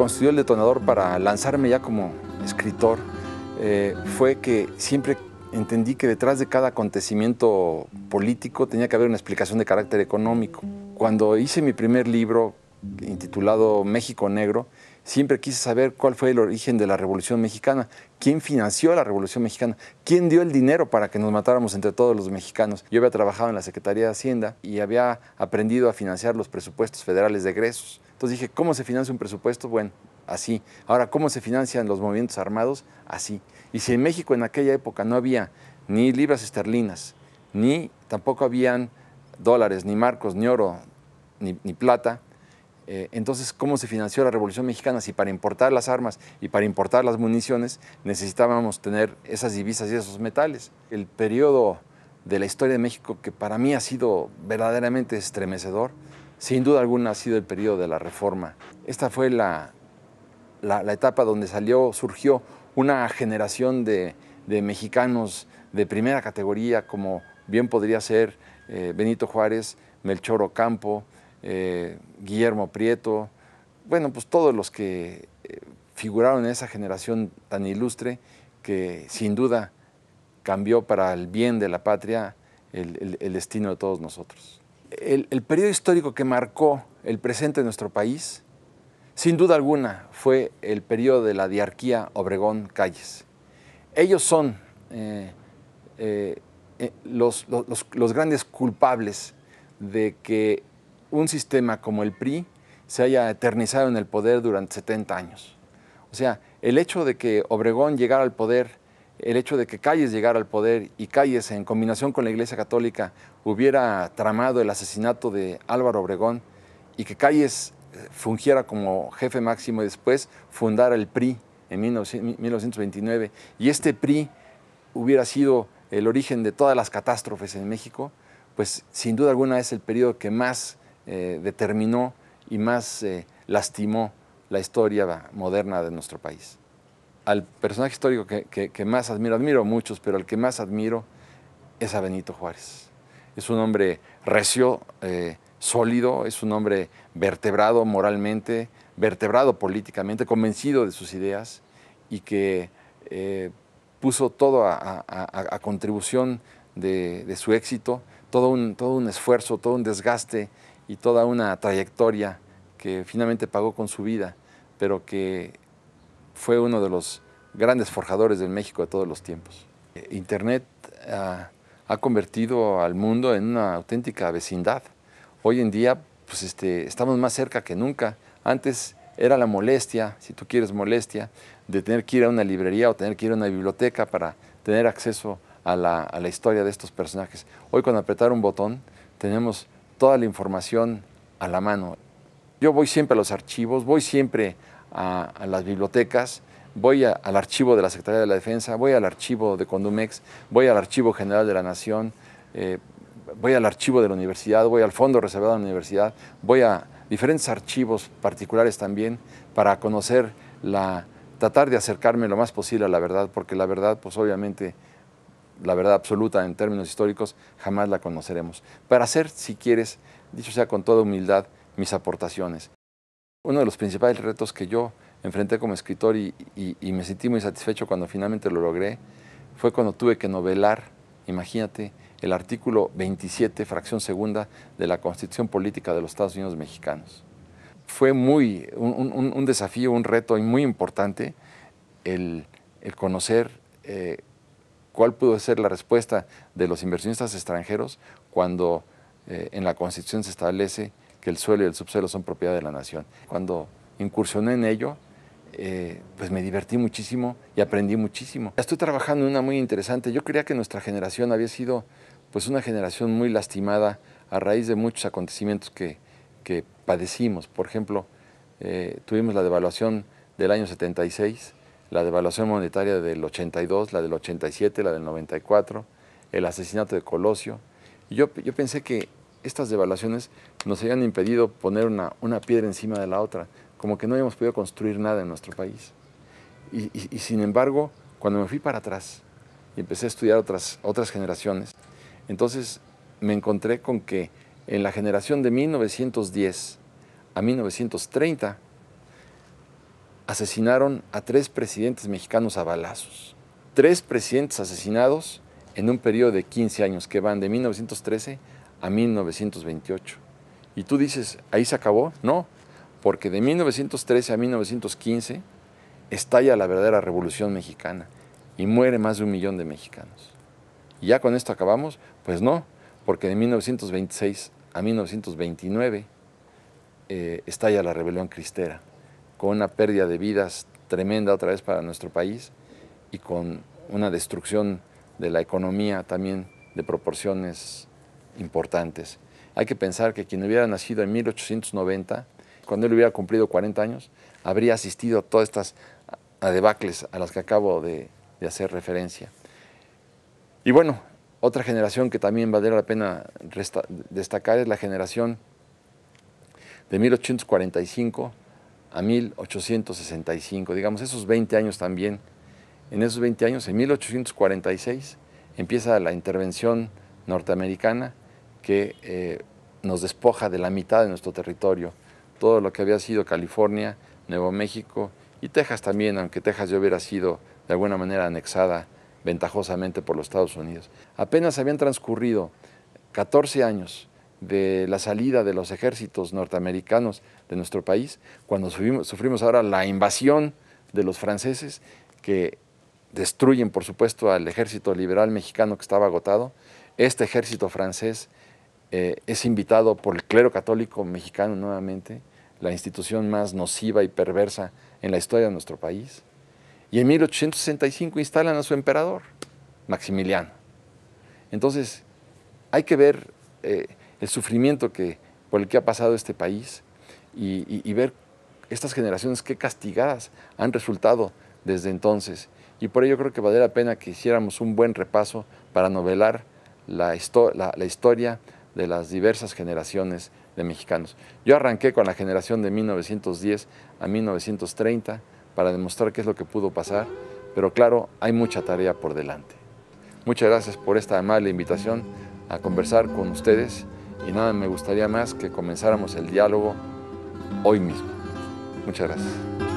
constituyó el detonador para lanzarme ya como escritor fue que siempre entendí que detrás de cada acontecimiento político tenía que haber una explicación de carácter económico. Cuando hice mi primer libro, intitulado México Negro, siempre quise saber cuál fue el origen de la Revolución Mexicana, quién financió la Revolución Mexicana, quién dio el dinero para que nos matáramos entre todos los mexicanos. Yo había trabajado en la Secretaría de Hacienda y había aprendido a financiar los presupuestos federales de egresos. Entonces dije, ¿cómo se financia un presupuesto? Bueno, así. Ahora, ¿cómo se financian los movimientos armados? Así. Y si en México en aquella época no había ni libras esterlinas, ni tampoco habían dólares, ni marcos, ni oro, ni plata, entonces, ¿cómo se financió la Revolución Mexicana? Si para importar las armas y para importar las municiones necesitábamos tener esas divisas y esos metales. El periodo de la historia de México que para mí ha sido verdaderamente estremecedor, sin duda alguna ha sido el periodo de la Reforma. Esta fue la etapa donde surgió una generación de mexicanos de primera categoría, como bien podría ser Benito Juárez, Melchor Ocampo, Guillermo Prieto, bueno, pues todos los que figuraron en esa generación tan ilustre que sin duda cambió para el bien de la patria el destino de todos nosotros. El periodo histórico que marcó el presente de nuestro país, sin duda alguna, fue el periodo de la diarquía Obregón-Calles. Ellos son los grandes culpables de que un sistema como el PRI se haya eternizado en el poder durante 70 años. O sea, el hecho de que Obregón llegara al poder, el hecho de que Calles llegara al poder y Calles, en combinación con la Iglesia Católica, hubiera tramado el asesinato de Álvaro Obregón y que Calles fungiera como jefe máximo y después fundara el PRI en 1929 y este PRI hubiera sido el origen de todas las catástrofes en México, pues sin duda alguna es el periodo que más determinó y más lastimó la historia moderna de nuestro país. Al personaje histórico que más admiro muchos, pero al que más admiro es a Benito Juárez. Es un hombre recio, sólido, es un hombre vertebrado moralmente, vertebrado políticamente, convencido de sus ideas y que puso todo a contribución de su éxito, todo un esfuerzo, todo un desgaste y toda una trayectoria que finalmente pagó con su vida, pero que fue uno de los grandes forjadores del México de todos los tiempos. Internet ha convertido al mundo en una auténtica vecindad. Hoy en día pues estamos más cerca que nunca. Antes era la molestia, si tú quieres molestia, de tener que ir a una librería o tener que ir a una biblioteca para tener acceso a la historia de estos personajes. Hoy con apretar un botón tenemos toda la información a la mano. Yo voy siempre a los archivos, voy siempre a las bibliotecas, voy al archivo de la Secretaría de la Defensa, voy al archivo de Condumex, voy al Archivo General de la Nación, voy al archivo de la universidad, voy al fondo reservado de la universidad, voy a diferentes archivos particulares también para conocer tratar de acercarme lo más posible a la verdad, porque la verdad, pues obviamente, la verdad absoluta en términos históricos, jamás la conoceremos. Para hacer, si quieres, dicho sea con toda humildad, mis aportaciones. Uno de los principales retos que yo enfrenté como escritor y me sentí muy satisfecho cuando finalmente lo logré, fue cuando tuve que novelar, imagínate, el artículo 27, fracción segunda, de la Constitución Política de los Estados Unidos Mexicanos. Fue un desafío, un reto muy importante el conocer cuál pudo ser la respuesta de los inversionistas extranjeros cuando en la Constitución se establece que el suelo y el subsuelo son propiedad de la nación. Cuando incursioné en ello, pues me divertí muchísimo y aprendí muchísimo. Estoy trabajando en una muy interesante. Yo creía que nuestra generación había sido pues una generación muy lastimada a raíz de muchos acontecimientos que padecimos. Por ejemplo, tuvimos la devaluación del año 76, la devaluación monetaria del 82, la del 87, la del 94, el asesinato de Colosio. Y yo pensé que estas devaluaciones nos habían impedido poner una piedra encima de la otra, como que no habíamos podido construir nada en nuestro país. Y sin embargo, cuando me fui para atrás y empecé a estudiar otras generaciones, entonces me encontré con que en la generación de 1910 a 1930 asesinaron a 3 presidentes mexicanos a balazos. 3 presidentes asesinados en un periodo de 15 años que van de 1913 a 1928. Y tú dices, ¿ahí se acabó? No, porque de 1913 a 1915 estalla la verdadera Revolución Mexicana y muere más de 1 millón de mexicanos. ¿Y ya con esto acabamos? Pues no, porque de 1926 a 1929 estalla la Rebelión Cristera, con una pérdida de vidas tremenda otra vez para nuestro país y con una destrucción de la economía también de proporciones importantes. Hay que pensar que quien hubiera nacido en 1890, cuando él hubiera cumplido 40 años, habría asistido a todas estas debacles a las que acabo de hacer referencia. Y bueno, otra generación que también valdría la pena destacar es la generación de 1845 a 1865, digamos, esos 20 años también. En esos 20 años, en 1846, empieza la intervención norteamericana que nos despoja de la mitad de nuestro territorio, todo lo que había sido California, Nuevo México y Texas también, aunque Texas ya hubiera sido de alguna manera anexada ventajosamente por los Estados Unidos. Apenas habían transcurrido 14 años de la salida de los ejércitos norteamericanos de nuestro país, cuando sufrimos ahora la invasión de los franceses, que destruyen, por supuesto, al ejército liberal mexicano que estaba agotado. Este ejército francés es invitado por el clero católico mexicano nuevamente, la institución más nociva y perversa en la historia de nuestro país. Y en 1865 instalan a su emperador, Maximiliano. Entonces, hay que ver el sufrimiento por el que ha pasado este país y ver estas generaciones qué castigadas han resultado desde entonces. Y por ello creo que valdría la pena que hiciéramos un buen repaso para novelar la historia de las diversas generaciones de mexicanos. Yo arranqué con la generación de 1910 a 1930 para demostrar qué es lo que pudo pasar, pero claro, hay mucha tarea por delante. Muchas gracias por esta amable invitación a conversar con ustedes y nada me gustaría más que comenzáramos el diálogo hoy mismo. Muchas gracias.